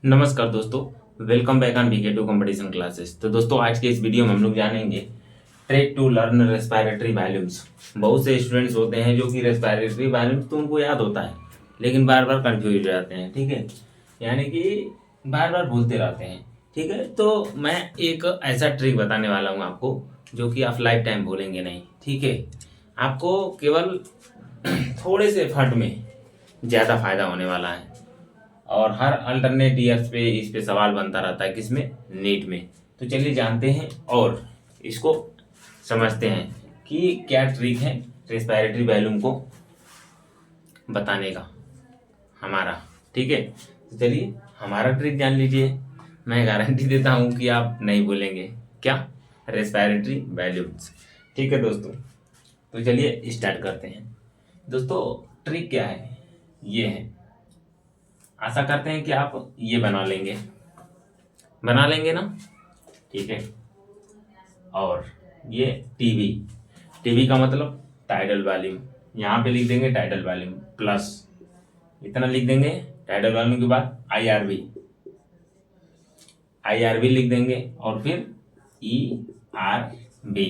नमस्कार दोस्तों, welcome back on BK to competition classes. तो दोस्तों आज के इस वीडियो में हम लोग जानेंगे trick to learn respiratory volumes. बहुत से स्टूडेंट्स होते हैं जो कि रेस्पिरेटरी वॉल्यूम्स तो उनको याद होता है, लेकिन बार बार कंफ्यूज हो जाते हैं। ठीक है, यानी कि बार बार भूलते रहते हैं। ठीक है, तो मैं एक ऐसा ट्रिक बताने वाला हूँ आपको जो कि आप लाइफ टाइम भूलेंगे नहीं। ठीक है, आपको केवल थोड़े से एफर्ट में ज़्यादा फायदा होने वाला है। और हर अल्टरनेट ईयर्स पे इस पे सवाल बनता रहता है, किसमें? नीट में। तो चलिए जानते हैं और इसको समझते हैं कि क्या ट्रिक है रेस्पिरेटरी वॉल्यूम को बताने का हमारा। ठीक है, तो चलिए हमारा ट्रिक जान लीजिए। मैं गारंटी देता हूँ कि आप नहीं भूलेंगे। क्या? Respiratory volumes. ठीक है दोस्तों, तो चलिए स्टार्ट करते हैं। दोस्तों ट्रिक क्या है? ये है, आशा करते हैं कि आप ये बना लेंगे ना। ठीक है, और ये टीवी, टीवी का मतलब टाइडल वॉल्यूम। यहाँ पे लिख देंगे टाइडल वॉल्यूम प्लस, इतना लिख देंगे। टाइडल वॉल्यूम के बाद आईआरवी, आईआरवी लिख देंगे और फिर ईआरवी।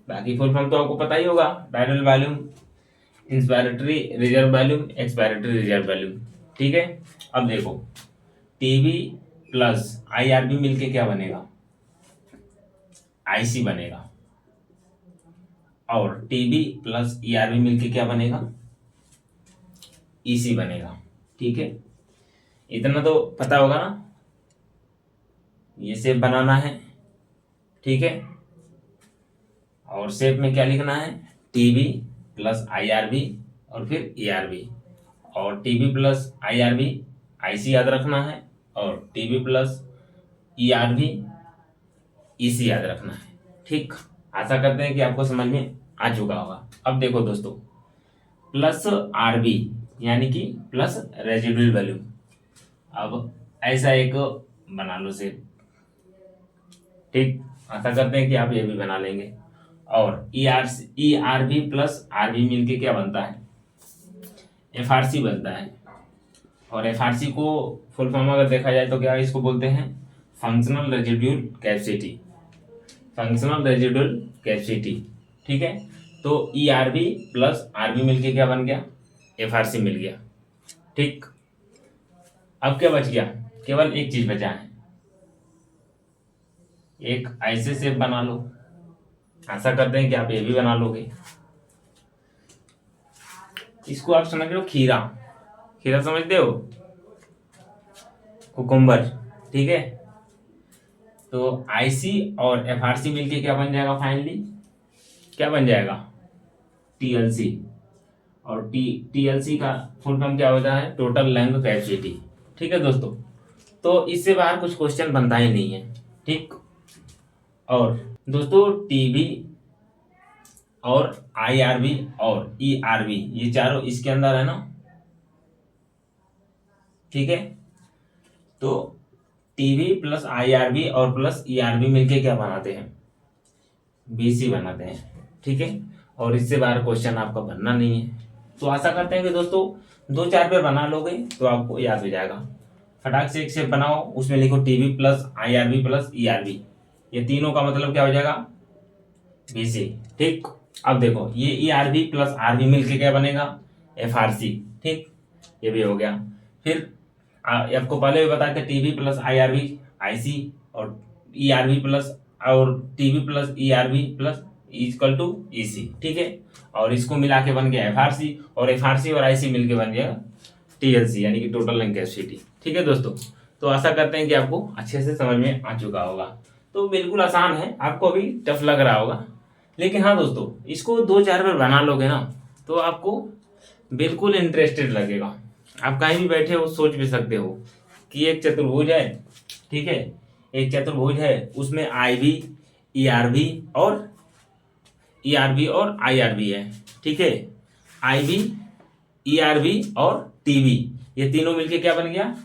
बाकी फुल फॉर्म तो आपको पता ही होगा। Tidal volume, inspiratory reserve volume, expiratory reserve volume. ठीक है, अब देखो टीवी प्लस आईआरबी मिलके क्या बनेगा? आईसी बनेगा। और टीबी प्लस ईआरबी मिलके क्या बनेगा? ईसी बनेगा। ठीक है, इतना तो पता होगा ना। ये शेप बनाना है। ठीक है, और शेप में क्या लिखना है? टीबी प्लस आईआरबी और फिर ईआरबी। और टीबी प्लस आईआरबी आईसी याद रखना है, और टीबी प्लस ईआरबी ईसी याद रखना है। ठीक, आशा करते हैं कि आपको समझ में आ चुका होगा। अब देखो दोस्तों, प्लस आरबी यानी कि प्लस रेजिडुअल वैल्यू। अब ऐसा एक बना लो शेप। ठीक, आशा करते हैं कि आप ये भी बना लेंगे। और E R V plus R V मिलके क्या बनता है? एफ आर सी बनता है। और एफ आर सी को फुल फॉर्म अगर देखा जाए तो क्या इसको बोलते हैं? Functional residual capacity, functional residual capacity. ठीक है, तो E R V plus R V मिलके क्या बन गया? एफ आर सी मिल गया। ठीक, अब क्या बच गया? केवल एक चीज बचा है, एक ऐसे शेप बना लो। आशा करते हैं कि आप ये भी बना लोगे। इसको आप समझ लो खीरा, खीरा समझते हो? कुकुम्बर। ठीक है, तो आईसी और एफआरसी मिलके क्या बन जाएगा? फाइनली क्या बन जाएगा? टीएलसी। और टीएलसी का फुल फॉर्म क्या होता है? Total lung capacity. ठीक है दोस्तों, तो इससे बाहर कुछ क्वेश्चन बनता ही नहीं है। ठीक, और दोस्तों टीबी और आईआरबी और ईआरबी ये चारों इसके अंदर है ना। ठीक है, तो टीबी प्लस आईआरबी और प्लस ईआरबी मिलके क्या बनाते हैं? बीसी बनाते हैं। ठीक है, और इससे बाहर क्वेश्चन आपका बनना नहीं है। तो आशा करते हैं कि दोस्तों 2-4 बार बना लोगे तो आपको याद हो जाएगा। फटाक से एक शेप बनाओ, उसमें लिखो TB plus IRB plus ERB. ये तीनों का मतलब क्या हो जाएगा? बीसी। ठीक, अब देखो ये ईआरबी प्लस आरबी मिलके क्या बनेगा? एफआरसी। ठीक, ये भी हो गया। फिर आपको पहले भी बताया था टीबी प्लस आईआरबी आईसी, और ईआरबी प्लस और TV plus ERV plus equal to EC. ठीक है, और इसको मिला के बन गया एफआरसी, और एफआरसी और आईसी मिलके बन गया टीएलसी यानी कि टोटल लैंग कैपेसिटी। ठीक है दोस्तों, तो आशा करते हैं कि आपको अच्छे से समझ में आ चुका होगा। तो बिल्कुल आसान है, आपको अभी टफ लग रहा होगा, लेकिन हाँ दोस्तों इसको 2-4 बार बना लोगे ना तो आपको बिल्कुल इंटरेस्टेड लगेगा। आप कहीं भी बैठे हो सोच भी सकते हो कि एक चतुर्भुज है। ठीक है, एक चतुर्भुज है, उसमें आई बी ई आर बी और आई आर बी है। ठीक है, आई बी ई आर बी और टी बी ये तीनों मिलके क्या बन गया?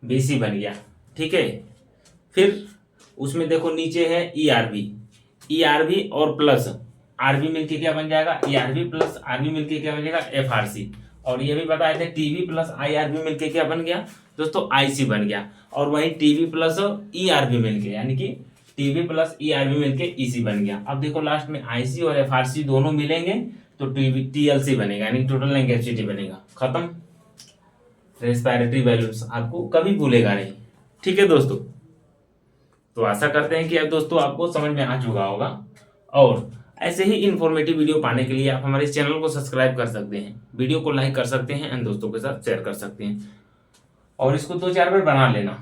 बीसी बन गया। ठीक है, फिर उसमें देखो नीचे है ई आर बी और प्लस आर बी मिलके क्या बन जाएगा? E R V plus R V मिलके क्या बन जाएगा? F R C. और ये भी बताए थे टीवी प्लस आईआरबी मिलके क्या बन गया दोस्तों, आईसी बन गया। और वही टीवी प्लस ईआरबी मिलके, यानी कि टीवी प्लस ईआरबी मिलके ईसी बन गया। अब देखो लास्ट में आईसी और एफआरसी दोनों मिलेंगे तो टीएलसी बनेगा, यानी टोटल लैंग कैपेसिटी बनेगा। खत्म। रेस्पिरेटरी वैल्यूज आपको कभी भूलेगा नहीं। ठीक है दोस्तों, तो आशा करते हैं कि अब दोस्तों आपको समझ में आ चुका होगा। और ऐसे ही इंफॉर्मेटिव वीडियो पाने के लिए आप हमारे चैनल को सब्सक्राइब कर सकते हैं, वीडियो को लाइक कर सकते हैं एंड दोस्तों के साथ शेयर कर सकते हैं। और इसको 2-4 बार बना लेना,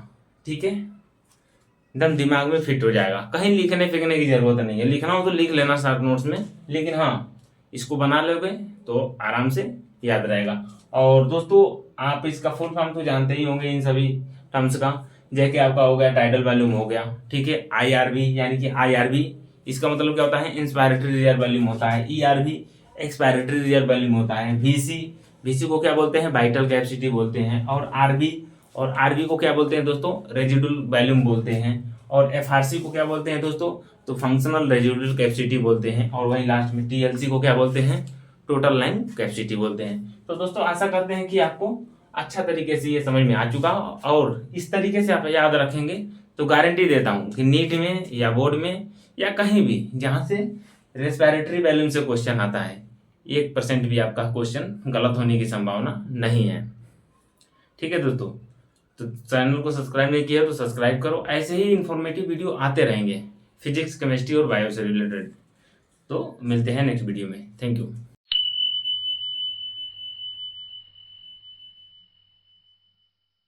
ठीक है, एकदम दिमाग में फिट हो जाएगा। कहीं लिखने फिखने की जरूरत नहीं है, लिखना हो तो लिख लेना शॉर्ट नोट्स में, लेकिन हाँ इसको बना लोगे तो आराम से याद रहेगा। और दोस्तों आप इसका फुल फॉर्म तो जानते ही होंगे इन सभी टर्म्स का, जैसे आपका हो गया टाइडल वॉल्यूम हो गया, ठीक है, आईआरबी यानी कि आईआरबी इसका मतलब क्या होता है, इंस्पायरेटरी रिजर्व वॉल्यूम होता है। ईआरबी एक्सपायरेटरी रिजर्व वॉल्यूम होता है। वीसी को क्या बोलते हैं, वाइटल कैपेसिटी बोलते हैं। और आरबी को क्या बोलते हैं दोस्तों, रेजिडुअल वॉल्यूम बोलते हैं। और एफआरसी को क्या बोलते हैं दोस्तों, तो फंक्शनल रेजिडुअल कैपेसिटी बोलते हैं। और वहीं लास्ट में टीएलसी को क्या बोलते हैं, टोटल लाइन कैपेसिटी बोलते हैं। तो दोस्तों आशा करते हैं कि आपको अच्छा तरीके से ये समझ में आ चुका, और इस तरीके से आप याद रखेंगे तो गारंटी देता हूं कि नीट में या बोर्ड में या कहीं भी जहां से रेस्पिरेटरी वॉल्यूम से क्वेश्चन आता है 1% भी आपका क्वेश्चन गलत होने की संभावना नहीं है। ठीक है दोस्तों, तो चैनल को सब्सक्राइब नहीं किया तो सब्सक्राइब करो। ऐसे ही इंफॉर्मेटिव वीडियो आते रहेंगे फिजिक्स, केमिस्ट्री और बायो से रिलेटेड। तो मिलते हैं नेक्स्ट वीडियो में। Thank you.